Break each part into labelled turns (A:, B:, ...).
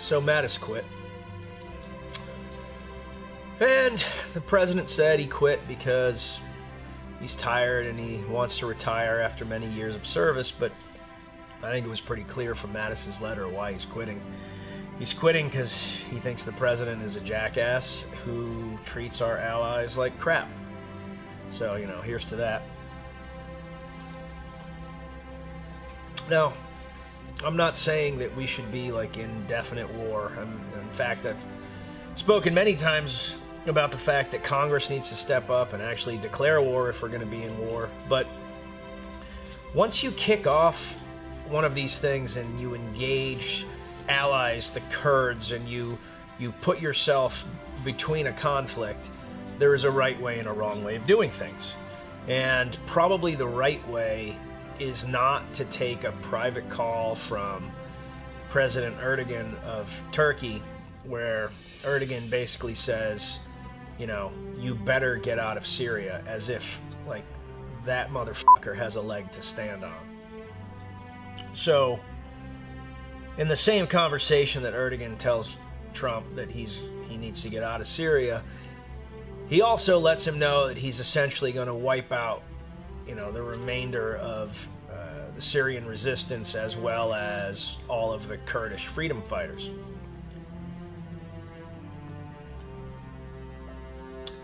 A: So Mattis quit. And the president said he quit because he's tired and he wants to retire after many years of service, but I think it was pretty clear from Mattis's letter why he's quitting. He's quitting because he thinks the president is a jackass who treats our allies like crap. So, here's to that. Now, I'm not saying that we should be like in definite war. In fact, I've spoken many times about the fact that Congress needs to step up and actually declare war if we're going to be in war. But once you kick off one of these things and you engage allies, the Kurds, and you put yourself between a conflict, there is a right way and a wrong way of doing things. And probably the right way is not to take a private call from President Erdogan of Turkey, where Erdogan basically says, you better get out of Syria, as if, like, that motherfucker has a leg to stand on. So, in the same conversation that Erdogan tells Trump that he needs to get out of Syria, he also lets him know that he's essentially going to wipe out, the remainder of the Syrian resistance as well as all of the Kurdish freedom fighters.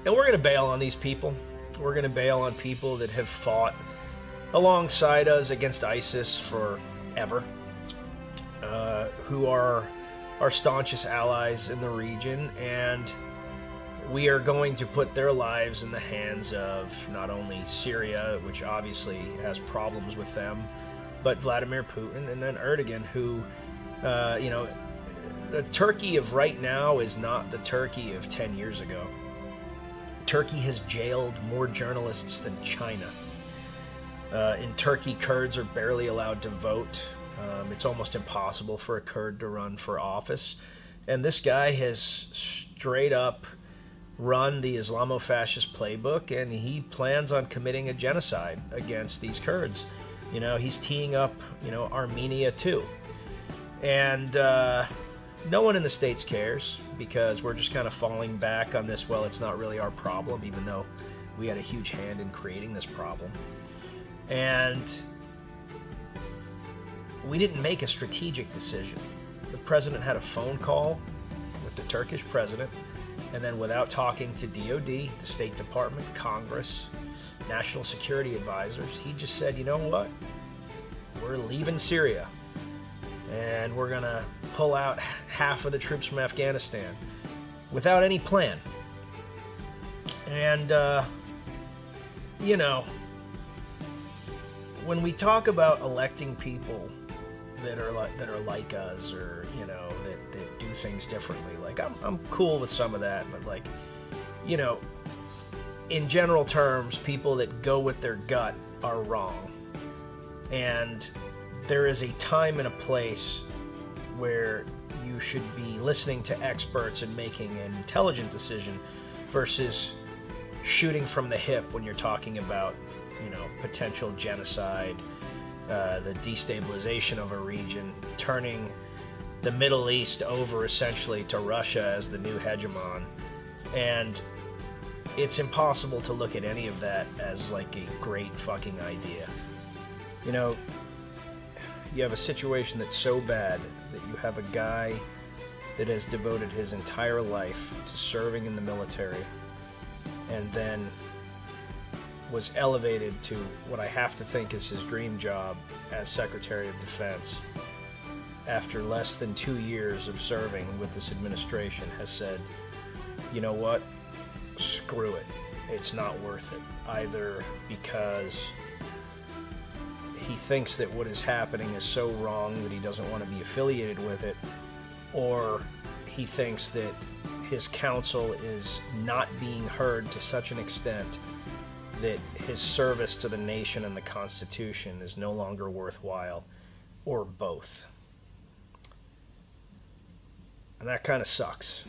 A: And we're going to bail on these people. We're going to bail on people that have fought alongside us against ISIS forever, who are our staunchest allies in the region, and we are going to put their lives in the hands of not only Syria, which obviously has problems with them, but Vladimir Putin and then Erdogan, who, the Turkey of right now is not the Turkey of 10 years ago. Turkey has jailed more journalists than China. In Turkey, Kurds are barely allowed to vote. It's almost impossible for a Kurd to run for office. And this guy has straight up run the Islamo-fascist playbook, and he plans on committing a genocide against these Kurds. He's teeing up, Armenia too. And no one in the States cares, because we're just kind of falling back on this, well, it's not really our problem, even though we had a huge hand in creating this problem. And we didn't make a strategic decision. The president had a phone call with the Turkish president, and then without talking to DOD, the State Department, Congress, national security advisors, he just said, you know what? We're leaving Syria, and we're going to pull out half of the troops from Afghanistan without any plan. And, when we talk about electing people that are like us, or that do things differently, like I'm cool with some of that, but like, in general terms, people that go with their gut are wrong. And there is a time and a place where you should be listening to experts and making an intelligent decision versus shooting from the hip when you're talking about, potential genocide, the destabilization of a region, turning the Middle East over essentially to Russia as the new hegemon. And it's impossible to look at any of that as like a great fucking idea. You have a situation that's so bad that you have a guy that has devoted his entire life to serving in the military and then was elevated to what I have to think is his dream job as Secretary of Defense, after less than 2 years of serving with this administration, has said, you know what, screw it, it's not worth it, either because he thinks that what is happening is so wrong that he doesn't want to be affiliated with it, or he thinks that his counsel is not being heard to such an extent that his service to the nation and the Constitution is no longer worthwhile, or both. And that kind of sucks.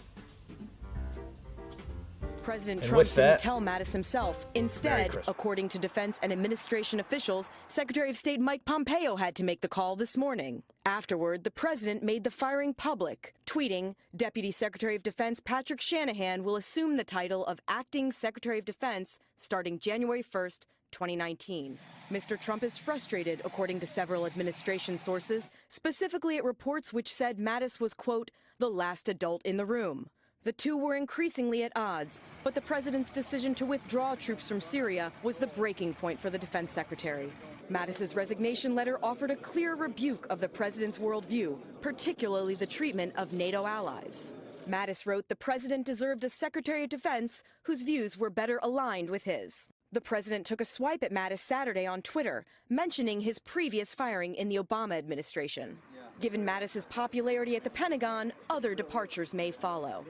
B: President
A: And
B: Trump
A: with that,
B: didn't tell Mattis himself. Instead, according to defense and administration officials, Secretary of State Mike Pompeo had to make the call this morning. Afterward, the president made the firing public, tweeting, Deputy Secretary of Defense Patrick Shanahan will assume the title of Acting Secretary of Defense starting January 1st, 2019. Mr. Trump is frustrated, according to several administration sources, specifically at reports which said Mattis was, quote, the last adult in the room. The two were increasingly at odds, but the president's decision to withdraw troops from Syria was the breaking point for the defense secretary. Mattis's resignation letter offered a clear rebuke of the president's worldview, particularly the treatment of NATO allies. Mattis wrote the president deserved a secretary of defense whose views were better aligned with his. The president took a swipe at Mattis Saturday on Twitter, mentioning his previous firing in the Obama administration. Given Mattis's popularity at the Pentagon, other departures may follow.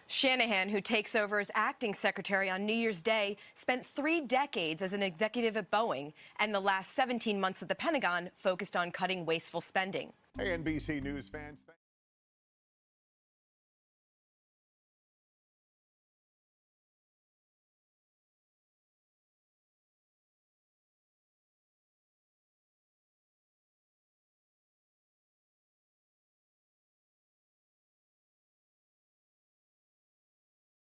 C: Shanahan, who takes over as acting secretary on New Year's Day, spent 3 decades as an executive at Boeing, and the last 17 months at the Pentagon focused on cutting wasteful spending.
D: Hey, NBC News fans.